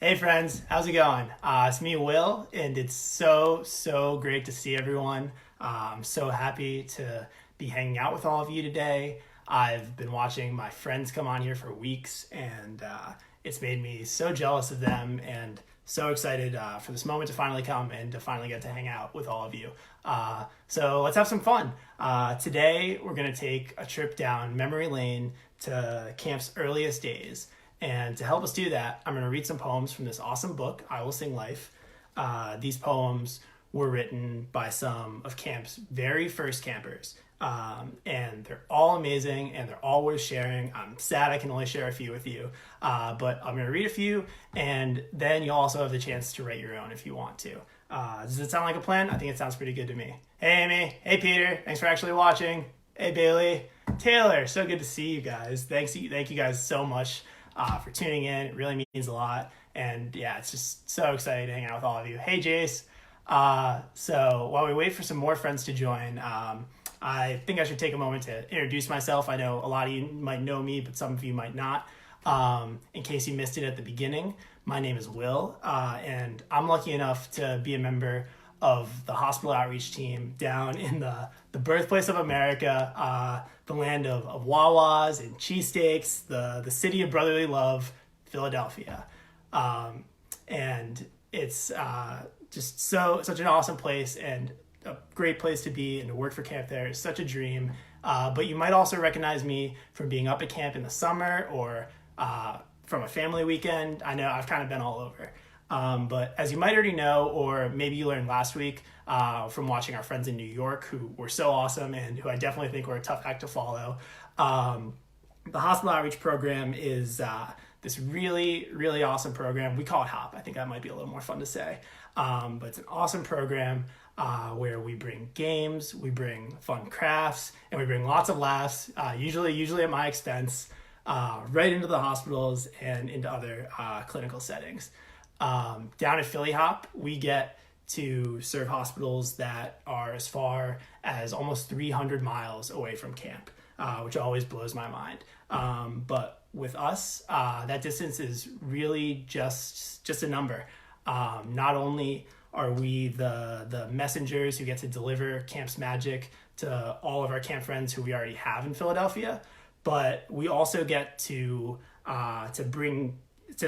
Hey friends, how's it going? It's me, Will, and it's so great to see everyone. I'm so happy to be hanging out with all of you today. I've been watching my friends come on here for weeks, and it's made me so jealous of them and so excited for this moment to finally come and to finally get to hang out with all of you. So let's have some fun. Today, we're going to take a trip down memory lane to camp's earliest days. And to help us do that, I'm going to read some poems from this awesome book, I Will Sing Life. These poems were written by some of camp's very first campers. And they're all amazing and they're all worth sharing. I'm sad I can only share a few with you. But I'm going to read a few, and then you'll also have the chance to write your own if you want to. Does it sound like a plan? I think it sounds pretty good to me. Hey, Amy. Hey, Peter. Thanks for actually watching. Hey, Bailey. Taylor. So good to see you guys. Thank you guys so much for tuning in. It really means a lot. And yeah, it's just so exciting to hang out with all of you. Hey, Jace. So while we wait for some more friends to join, I think I should take a moment to introduce myself. I know a lot of you might know me, but some of you might not. In case you missed it at the beginning, my name is Will, and I'm lucky enough to be a member of the hospital outreach team down in the birthplace of America, the land of Wawas and cheesesteaks, the city of brotherly love, Philadelphia. And it's just such an awesome place and a great place to be, and to work for camp there is such a dream. But you might also recognize me from being up at camp in the summer or from a family weekend. I know I've kind of been all over. But as you might already know, or maybe you learned last week from watching our friends in New York who were so awesome and who I definitely think were a tough act to follow, the Hospital Outreach Program is this really awesome program. We call it HOP. I think that might be a little more fun to say. But it's an awesome program where we bring games, we bring fun crafts, and we bring lots of laughs, usually at my expense, right into the hospitals and into other clinical settings. Down at Philly Hop, we get to serve hospitals that are as far as almost 300 miles away from camp, which always blows my mind. But with us, that distance is really just a number. Not only are we the messengers who get to deliver camp's magic to all of our camp friends who we already have in Philadelphia, but we also get to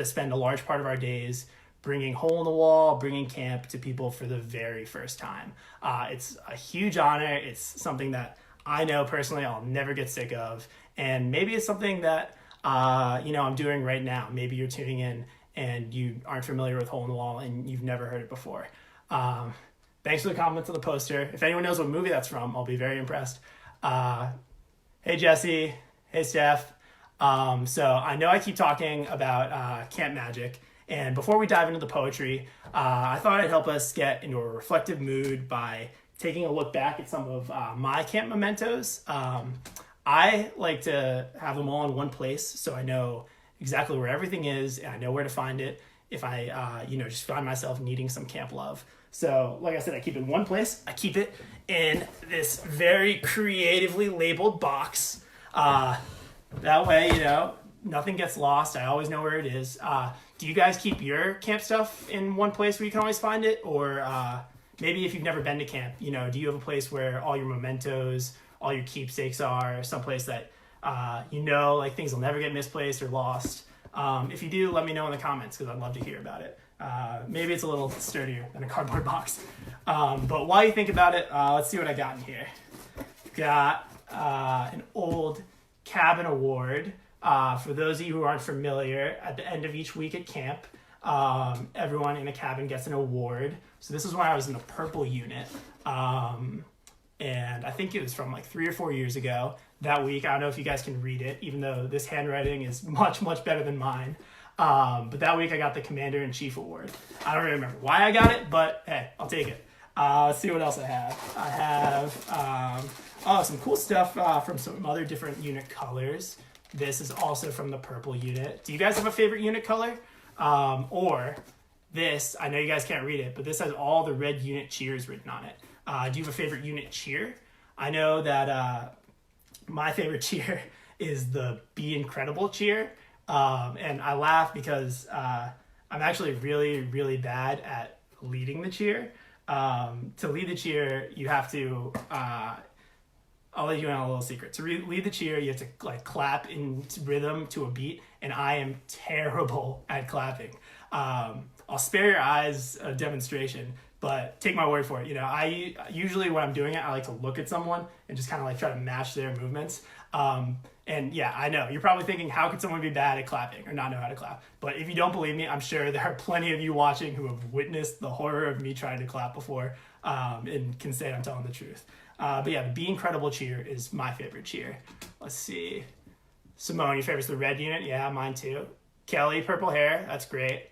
spend a large part of our days bringing hole in the wall, bringing camp to people for the very first time. It's a huge honor. It's something that I know personally I'll never get sick of. And maybe it's something that, I'm doing right now. Maybe you're tuning in and you aren't familiar with hole in the wall and you've never heard it before. Thanks for the comments on the poster. If anyone knows what movie that's from, I'll be very impressed. Hey, Jesse. Hey, Steph. So I know I keep talking about camp magic. And before we dive into the poetry, I thought I'd help us get into a reflective mood by taking a look back at some of my camp mementos. I like to have them all in one place so I know exactly where everything is and I know where to find it if I, just find myself needing some camp love. So, like I said, I keep it in one place. I keep it in this very creatively labeled box. That way, nothing gets lost. I always know where it is. Do you guys keep your camp stuff in one place where you can always find it? Or maybe if you've never been to camp, do you have a place where all your mementos, all your keepsakes are, someplace that, things will never get misplaced or lost? If you do, let me know in the comments because I'd love to hear about it. Maybe it's a little sturdier than a cardboard box. But while you think about it, let's see what I got in here. Got an old cabin award. For those of you who aren't familiar, at the end of each week at camp, everyone in a cabin gets an award. So this is when I was in the purple unit. And I think it was from like 3 or 4 years ago that week. I don't know if you guys can read it, even though this handwriting is much better than mine. But that week I got the Commander-in-Chief Award. I don't really remember why I got it, but hey, I'll take it. Let's see what else I have. I have some cool stuff from some other different unit colors. This is also from the purple unit. Do you guys have a favorite unit color? Or this, I know you guys can't read it, but this has all the red unit cheers written on it. Do you have a favorite unit cheer? I know that my favorite cheer is the Be Incredible cheer. And I laugh because I'm actually really, really bad at leading the cheer. To lead the cheer, you have to, I'll let you in on a little secret. To lead the cheer, you have to like clap in rhythm to a beat, and I am terrible at clapping. I'll spare your eyes a demonstration, but take my word for it. I usually when I'm doing it, I like to look at someone and just kind of like try to match their movements. And yeah, I know you're probably thinking, how could someone be bad at clapping or not know how to clap? But if you don't believe me, I'm sure there are plenty of you watching who have witnessed the horror of me trying to clap before, and can say I'm telling the truth. But yeah, the Be Incredible cheer is my favorite cheer. Let's see. Simone, your favorite's the red unit? Yeah, mine too. Kelly, purple hair, that's great.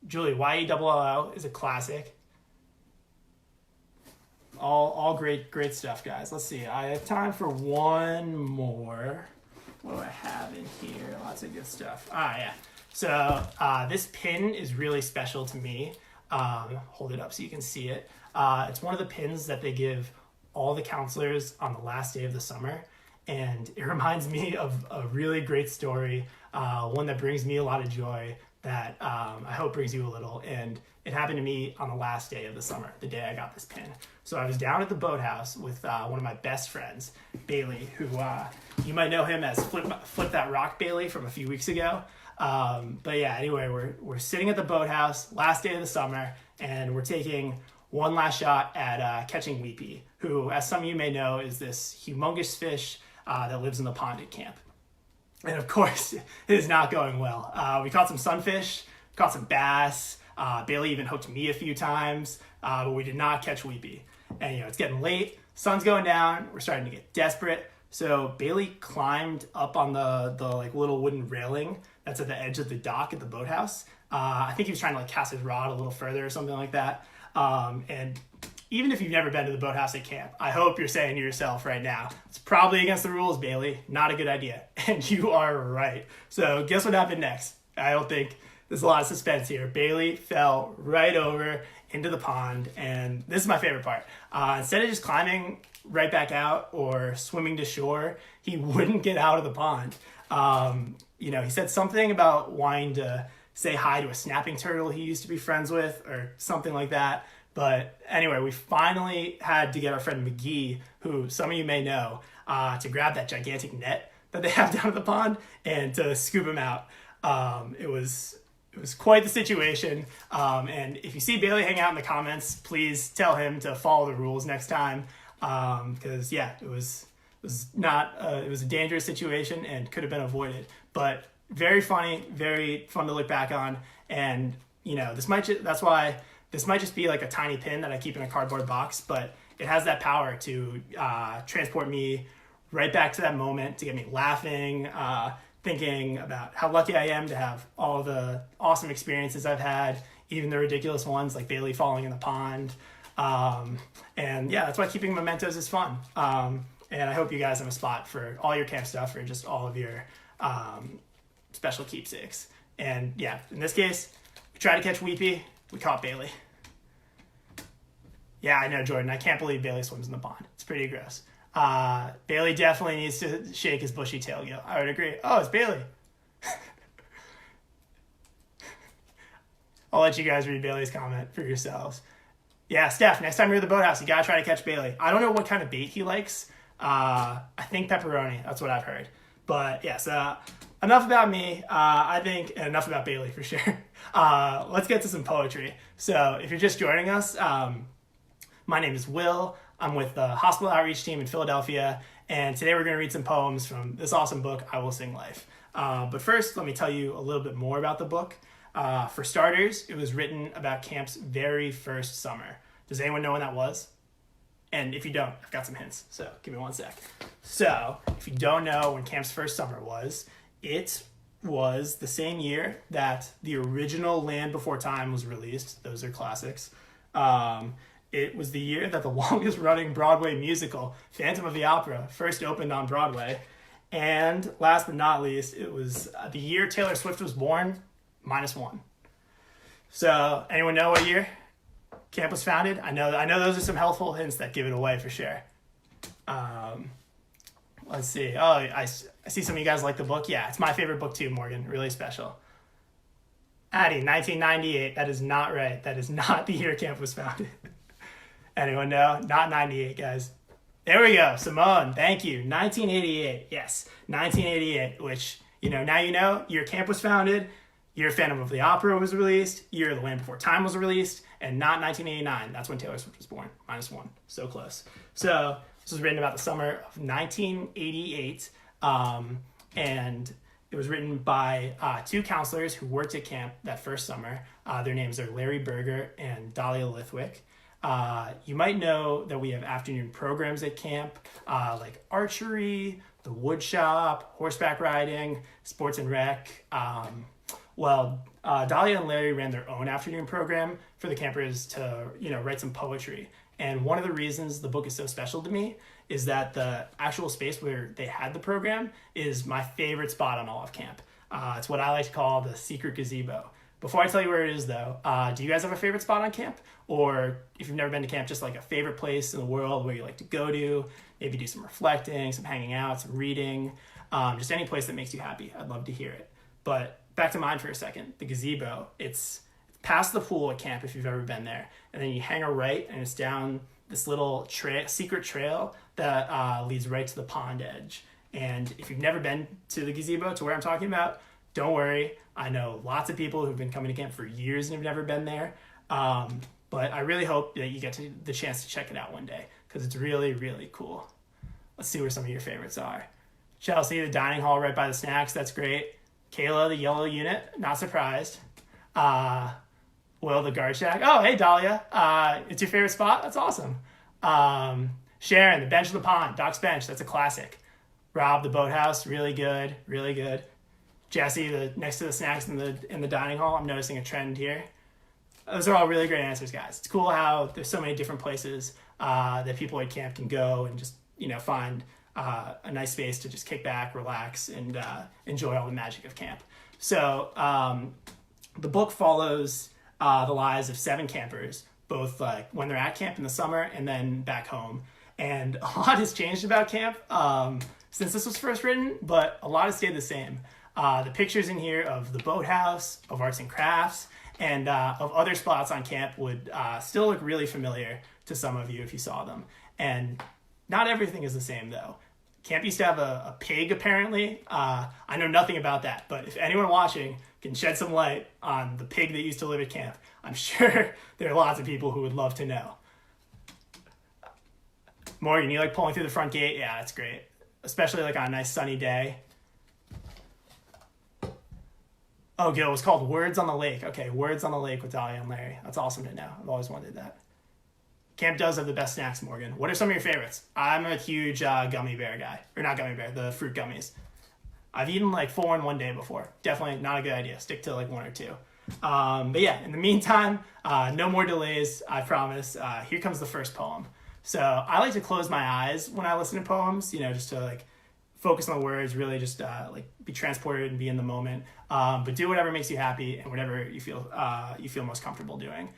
Julie, YELLO is a classic. All great stuff, guys. Let's see. I have time for one more. What do I have in here? Lots of good stuff. Yeah. So this pin is really special to me. Hold it up so you can see it. It's one of the pins that they give all the counselors on the last day of the summer. And it reminds me of a really great story, one that brings me a lot of joy, that I hope brings you a little. And it happened to me on the last day of the summer, the day I got this pin. So I was down at the boathouse with one of my best friends, Bailey, who you might know him as Flip That Rock Bailey from a few weeks ago. But yeah, anyway, we're sitting at the boathouse, last day of the summer, and we're taking one last shot at catching weepy, who, as some of you may know, is this humongous fish that lives in the pond at camp. And of course, it is not going well. We caught some sunfish, caught some bass. Bailey even hooked me a few times, but we did not catch weepy. And it's getting late, sun's going down, we're starting to get desperate. So Bailey climbed up on the like little wooden railing that's at the edge of the dock at the boathouse. I think he was trying to like cast his rod a little further or something like that. And even if you've never been to the boathouse at camp, I hope you're saying to yourself right now, it's probably against the rules, Bailey. Not a good idea. And you are right. So guess what happened next? I don't think there's a lot of suspense here. Bailey fell right over into the pond. And this is my favorite part. Instead of just climbing right back out or swimming to shore, he wouldn't get out of the pond. He said something about wanting to say hi to a snapping turtle he used to be friends with or something like that. But anyway, we finally had to get our friend McGee, who some of you may know, to grab that gigantic net that they have down at the pond and to scoop him out. It was quite the situation. And if you see Bailey hang out in the comments, please tell him to follow the rules next time. Because it was a dangerous situation and could have been avoided. But very funny, very fun to look back on. And this might just be like a tiny pin that I keep in a cardboard box, but it has that power to transport me right back to that moment, to get me laughing, thinking about how lucky I am to have all the awesome experiences I've had, even the ridiculous ones like Bailey falling in the pond. And yeah, that's why keeping mementos is fun. And I hope you guys have a spot for all your camp stuff or just all of your special keepsakes. And yeah, in this case, we tried to catch weepy. We caught Bailey. Yeah, I know, Jordan. I can't believe Bailey swims in the pond. It's pretty gross. Bailey definitely needs to shake his bushy tail gill. I would agree. Oh, it's Bailey. I'll let you guys read Bailey's comment for yourselves. Yeah, Steph, next time you're at the boathouse, you gotta try to catch Bailey. I don't know what kind of bait he likes. I think pepperoni. That's what I've heard. But yes, enough about me, I think, and enough about Bailey for sure. Let's get to some poetry. So if you're just joining us, my name is Will. I'm with the Hospital Outreach Team in Philadelphia, and today we're going to read some poems from this awesome book, I Will Sing Life. But first, let me tell you a little bit more about the book. For starters, it was written about camp's very first summer. Does anyone know when that was? And if you don't, I've got some hints, so give me one sec. So, if you don't know when camp's first summer was, it was the same year that the original Land Before Time was released. Those are classics. It was the year that the longest running Broadway musical, Phantom of the Opera, first opened on Broadway. And last but not least, it was the year Taylor Swift was born, -1. So, anyone know what year camp was founded? I know those are some helpful hints that give it away for sure. Let's see. Oh, I see some of you guys like the book. Yeah, it's my favorite book too, Morgan. Really special. Addie, 1998. That is not right. That is not the year camp was founded. Anyone know? Not 98, guys. There we go. Simone, thank you. 1988. Yes, 1988, which, now year camp was founded, year Phantom of the Opera was released, year The Land Before Time was released, and not 1989. That's when Taylor Swift was born. -1. So close. So this was written about the summer of 1988, and it was written by two counselors who worked at camp that first summer. Their names are Larry Berger and Dahlia Lithwick. You might know that we have afternoon programs at camp, like archery, the wood shop, horseback riding, sports and rec. Dahlia and Larry ran their own afternoon program for the campers to, write some poetry. And one of the reasons the book is so special to me is that the actual space where they had the program is my favorite spot on all of camp. It's what I like to call the Secret Gazebo. Before I tell you where it is, though, do you guys have a favorite spot on camp? Or if you've never been to camp, just like a favorite place in the world where you like to go to, maybe do some reflecting, some hanging out, some reading, just any place that makes you happy. I'd love to hear it. But back to mine for a second. The gazebo, it's past the pool at camp if you've ever been there. And then you hang a right and it's down this little secret trail that leads right to the pond edge. And if you've never been to the gazebo, to where I'm talking about, don't worry. I know lots of people who've been coming to camp for years and have never been there. But I really hope that you get the chance to check it out one day because it's really, really cool. Let's see where some of your favorites are. Chelsea, the dining hall right by the snacks. That's great. Kayla, the yellow unit. Not surprised. Will, the guard shack. Oh, hey, Dahlia. It's your favorite spot? That's awesome. Sharon, the bench of the pond. Doc's bench. That's a classic. Rob, the boathouse. Really good. Really good. Jesse, the next to the snacks in the dining hall. I'm noticing a trend here. Those are all really great answers, guys. It's cool how there's so many different places that people at camp can go and just find a nice space to just kick back, relax, and enjoy all the magic of camp. So the book follows the lives of 7 campers, both like when they're at camp in the summer and then back home. And a lot has changed about camp since this was first written, but a lot has stayed the same. The pictures in here of the boathouse, of arts and crafts, and of other spots on camp would still look really familiar to some of you if you saw them. And not everything is the same, though. Camp used to have a pig, apparently. I know nothing about that, but if anyone watching can shed some light on the pig that used to live at camp, I'm sure there are lots of people who would love to know. Morgan, you like pulling through the front gate? Yeah, that's great. Especially like on a nice sunny day. Oh, Gil, it was called Words on the Lake. Okay, Words on the Lake with Dahlia and Larry. That's awesome to know. I've always wanted that. Camp does have the best snacks, Morgan. What are some of your favorites? I'm a huge gummy bear guy. Or not gummy bear, the fruit gummies. I've eaten like 4 in one day before. Definitely not a good idea. Stick to like 1 or 2. But yeah, in the meantime, no more delays, I promise. Here comes the first poem. So I like to close my eyes when I listen to poems, just to like focus on the words, really just like be transported and be in the moment. But do whatever makes you happy and whatever you feel most comfortable doing.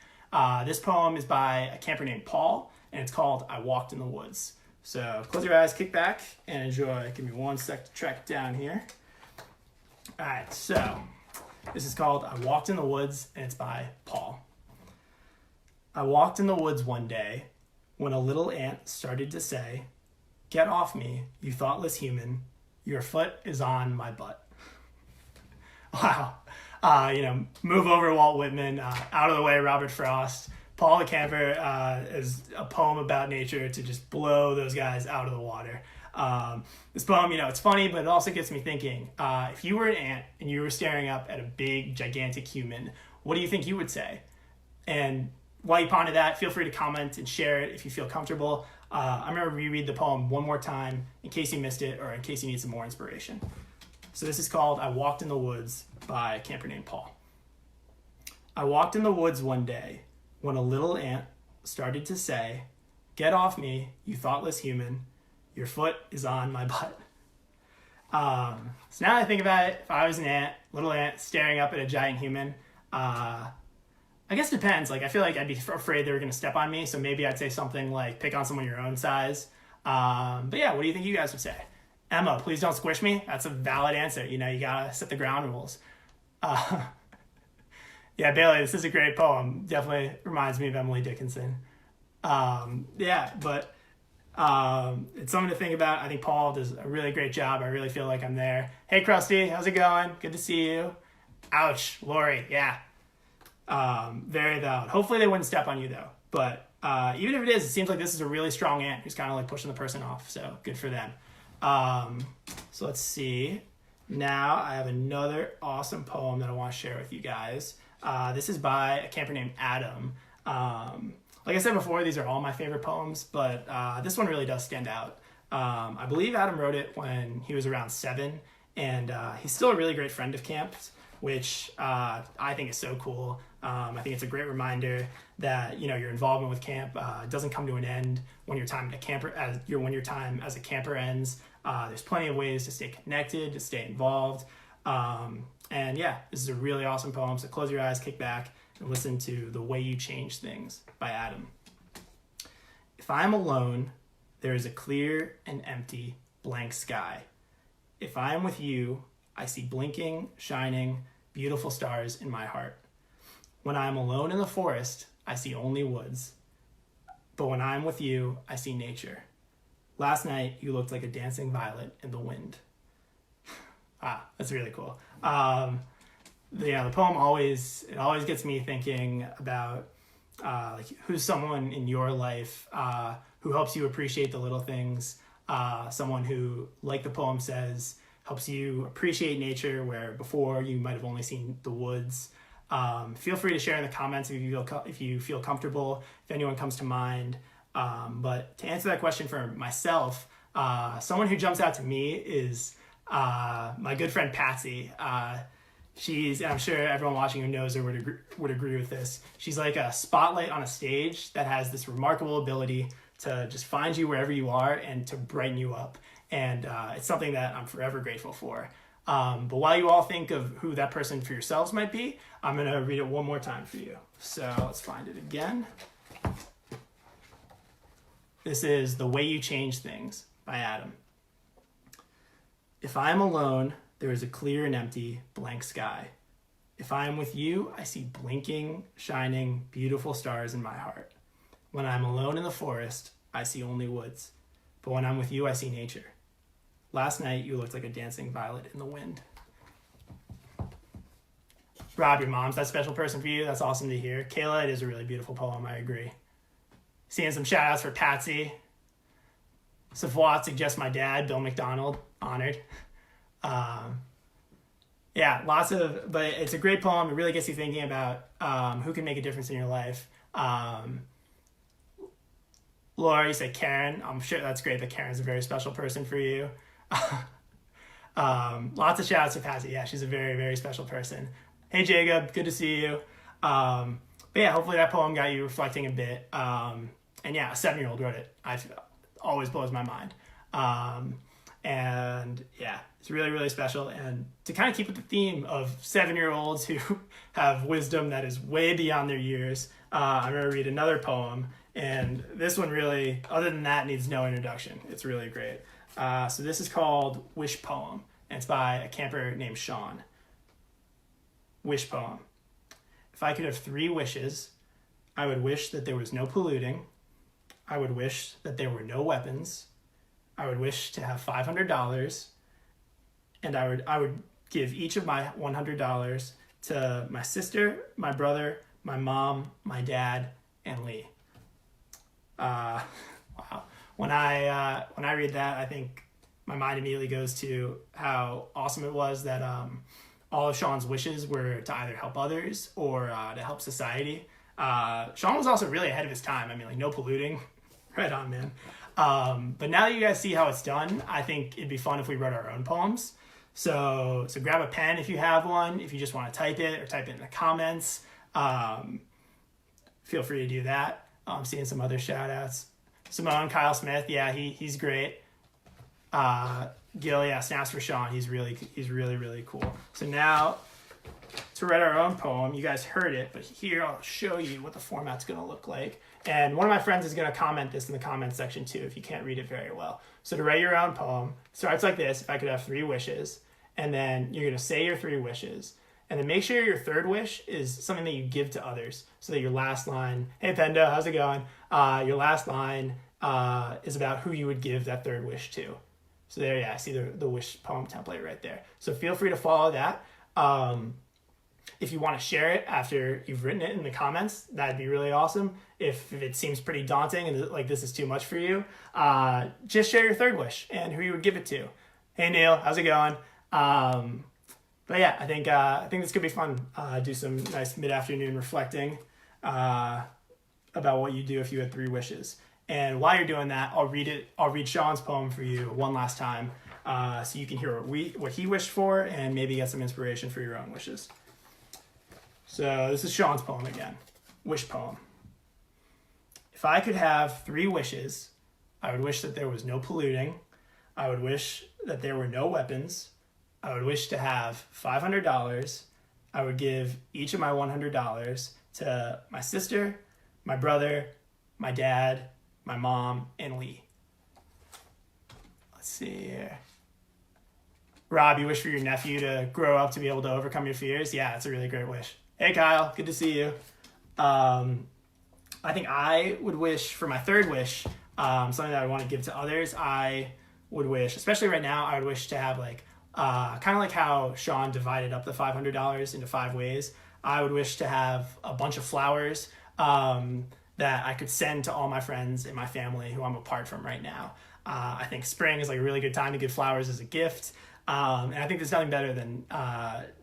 This poem is by a camper named Paul, and it's called I Walked in the Woods. So close your eyes, kick back, and enjoy. Give me 1 sec to track it down here. All right, so this is called I Walked in the Woods, and it's by Paul. I walked in the woods one day when a little ant started to say, "Get off me, you thoughtless human. Your foot is on my butt." Wow. Move over, Walt Whitman. Out of the way, Robert Frost. Paul the Camper is a poem about nature to just blow those guys out of the water. This poem, it's funny, but it also gets me thinking. If you were an ant and you were staring up at a big, gigantic human, what do you think you would say? And while you ponder that, feel free to comment and share it if you feel comfortable. I'm going to reread the poem one more time in case you missed it or in case you need some more inspiration. So this is called I Walked in the Woods by a camper named Paul. I walked in the woods one day when a little ant started to say, "Get off me, you thoughtless human. Your foot is on my butt." So now that I think about it, if I was an ant, little ant, staring up at a giant human, I guess it depends. Like, I feel like I'd be afraid they were going to step on me, so maybe I'd say something like, pick on someone your own size. But yeah, what do you think you guys would say? Emma, please don't squish me. That's a valid answer. You gotta set the ground rules. Yeah, Bailey, this is a great poem. Definitely reminds me of Emily Dickinson. Yeah, but it's something to think about. I think Paul does a really great job. I really feel like I'm there. Hey, Krusty, how's it going? Good to see you. Ouch, Lori, yeah. Very valid. Hopefully they wouldn't step on you, though. But even if it is, it seems like this is a really strong ant who's kind of like pushing the person off. So good for them. So let's see. Now I have another awesome poem that I want to share with you guys. This is by a camper named Adam. Like I said before, these are all my favorite poems, but this one really does stand out. I believe Adam wrote it when he was around 7, and he's still a really great friend of Camp's, which I think is so cool. I think it's a great reminder that your involvement with camp doesn't come to an end when your time when your time as a camper ends. There's plenty of ways to stay connected, to stay involved, and yeah, this is a really awesome poem. So close your eyes, kick back, and listen to "The Way You Change Things" by Adam. If I am alone, there is a clear and empty blank sky. If I am with you, I see blinking, shining, beautiful stars in my heart. When I am alone in the forest, I see only woods. But when I am with you, I see nature. Last night, you looked like a dancing violet in the wind. That's really cool. The poem always gets me thinking about like who's someone in your life who helps you appreciate the little things. Someone who, like the poem says, helps you appreciate nature where before you might have only seen the woods. Feel free to share in the comments if you feel comfortable, if anyone comes to mind. But to answer that question for myself, someone who jumps out to me is my good friend Patsy. And I'm sure everyone watching who knows her would agree with this. She's like a spotlight on a stage that has this remarkable ability to just find you wherever you are and to brighten you up. And it's something that I'm forever grateful for. But while you all think of who that person for yourselves might be, I'm going to read it one more time for you. So let's find it again. This is "The Way You Change Things" by Adam. If I am alone, there is a clear and empty blank sky. If I am with you, I see blinking, shining, beautiful stars in my heart. When I am alone in the forest, I see only woods. But when I'm with you, I see nature. Last night, you looked like a dancing violet in the wind. Rob, your mom's that special person for you. That's awesome to hear. Kayla, it is a really beautiful poem. I agree. Seeing some shout outs for Patsy. Savoie suggests my dad, Bill McDonald. Honored. Yeah, but it's a great poem. It really gets you thinking about who can make a difference in your life. Laura, you said Karen. I'm sure that's great that Karen's a very special person for you. Lots of shout outs to Patsy. Yeah, she's a very, very special person. Hey, Jacob, good to see you. But yeah, hopefully that poem got you reflecting a bit. And yeah, a 7-year-old wrote it. Always blows my mind. And yeah, it's really, really special. And to kind of keep with the theme of 7-year-olds who have wisdom that is way beyond their years, I'm going to read another poem. And this one really, other than that, needs no introduction. It's really great. So this is called Wish Poem. And it's by a camper named Sean. Wish Poem. If I could have 3 wishes, I would wish that there was no polluting. I would wish that there were no weapons. I would wish to have $500, and I would give each of my $100 to my sister, my brother, my mom, my dad, and Lee. Wow. When I read that, I think my mind immediately goes to how awesome it was that all of Sean's wishes were to either help others or to help society. Sean was also really ahead of his time. I mean, like, no polluting. Right on, man. But now that you guys see how it's done, I think it'd be fun if we wrote our own poems. So grab a pen if you have one. If you just want to type it or type it in the comments, feel free to do that. I'm seeing some other shout outs. Simone, Kyle Smith, yeah, he's great. Gil, yeah, snaps for Sean. He's really, really cool. So now to write our own poem, you guys heard it, but here I'll show you what the format's going to look like. And one of my friends is going to comment this in the comment section too, if you can't read it very well. So to write your own poem, starts like this: if I could have 3 wishes, and then you're going to say your 3 wishes, And then make sure your third wish is something that you give to others. So that your last line, hey Pendo, how's it going? Your last line is about who you would give that third wish to. So there, yeah, I see the wish poem template right there. So feel free to follow that. If you want to share it after you've written it in the comments, that'd be really awesome. If it seems pretty daunting and like this is too much for you, just share your third wish and who you would give it to. Hey Neil, how's it going? But yeah, I think this could be fun. Do some nice mid-afternoon reflecting about what you do if you had 3 wishes. And while you're doing that, I'll read Sean's poem for you one last time, so you can hear what he wished for and maybe get some inspiration for your own wishes. So this is Sean's poem again. Wish poem. If I could have 3 wishes, I would wish that there was no polluting. I would wish that there were no weapons. I would wish to have $500. I would give each of my $100 to my sister, my brother, my dad, my mom, and Lee. Let's see here. Rob, you wish for your nephew to grow up to be able to overcome your fears? Yeah, that's a really great wish. Hey, Kyle, good to see you. I think I would wish for my third wish, something that I want to give to others. I would wish, especially right now, I would wish to have kind of like how Sean divided up the $500 into 5 ways. I would wish to have a bunch of flowers that I could send to all my friends and my family who I'm apart from right now. I think spring is like a really good time to give flowers as a gift. And I think there's nothing better than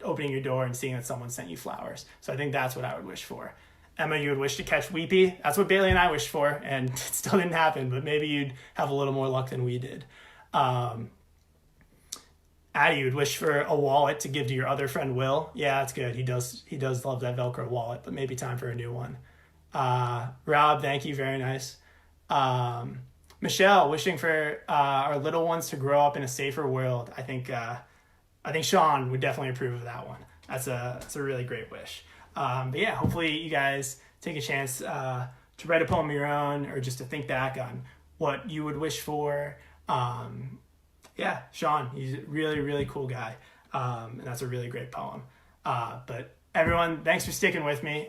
opening your door and seeing that someone sent you flowers. So I think that's what I would wish for. Emma, you would wish to catch Weepy. That's what Bailey and I wished for, and it still didn't happen, but maybe you'd have a little more luck than we did. Addie, you would wish for a wallet to give to your other friend, Will. Yeah, that's good. He does love that Velcro wallet, but maybe time for a new one. Rob, thank you. Very nice. Michelle, wishing for our little ones to grow up in a safer world. I think Sean would definitely approve of that one. That's a really great wish. But yeah, hopefully you guys take a chance to write a poem of your own or just to think back on what you would wish for. Yeah, Sean, he's a really, really cool guy. And that's a really great poem. But everyone, thanks for sticking with me.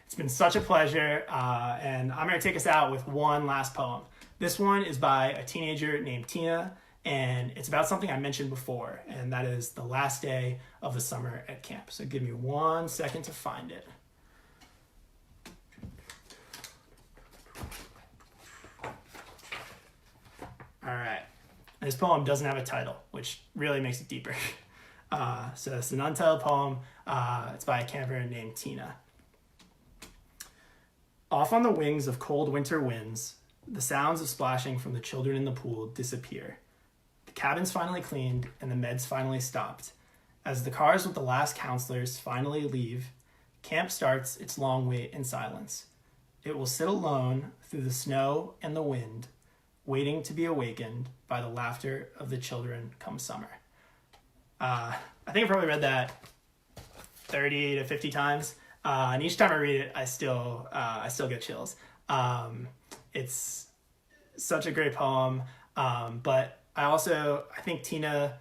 It's been such a pleasure. And I'm going to take us out with one last poem. This one is by a teenager named Tina, and it's about something I mentioned before, and that is the last day of the summer at camp. So give me 1 second to find it. All right. And this poem doesn't have a title, which really makes it deeper. So it's an untitled poem. It's by a camper named Tina. Off on the wings of cold winter winds, the sounds of splashing from the children in the pool disappear. The cabin's finally cleaned and the meds finally stopped. As the cars with the last counselors finally leave, camp starts its long wait in silence. It will sit alone through the snow and the wind, waiting to be awakened by the laughter of the children come summer. I think I probably read that 30 to 50 times. And each time I read it, I still get chills. It's such a great poem. But I think Tina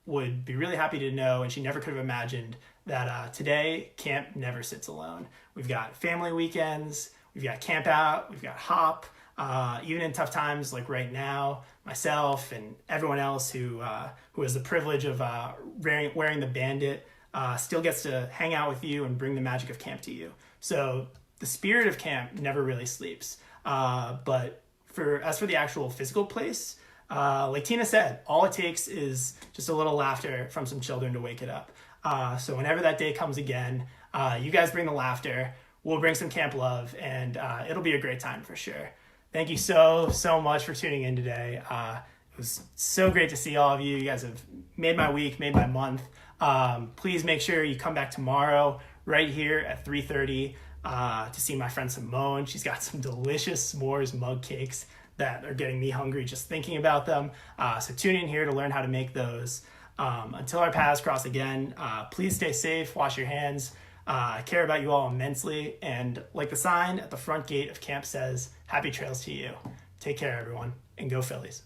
would be really happy to know, and she never could have imagined that today camp never sits alone. We've got family weekends, we've got camp out, we've got hop. Even in tough times like right now, myself and everyone else who has the privilege of wearing the bandit still gets to hang out with you and bring the magic of camp to you. So the spirit of camp never really sleeps. But as for the actual physical place, like Tina said, all it takes is just a little laughter from some children to wake it up. So whenever that day comes again, you guys bring the laughter, we'll bring some camp love, and it'll be a great time for sure. Thank you so much for tuning in today. It was so great to see all of you. You guys have made my week, made my month. Please make sure you come back tomorrow right here at 3:30 to see my friend Simone. She's got some delicious s'mores mug cakes that are getting me hungry just thinking about them. So tune in here to learn how to make those. Until our paths cross again, please stay safe, wash your hands. I care about you all immensely. And like the sign at the front gate of camp says, happy trails to you. Take care, everyone, and go Phillies.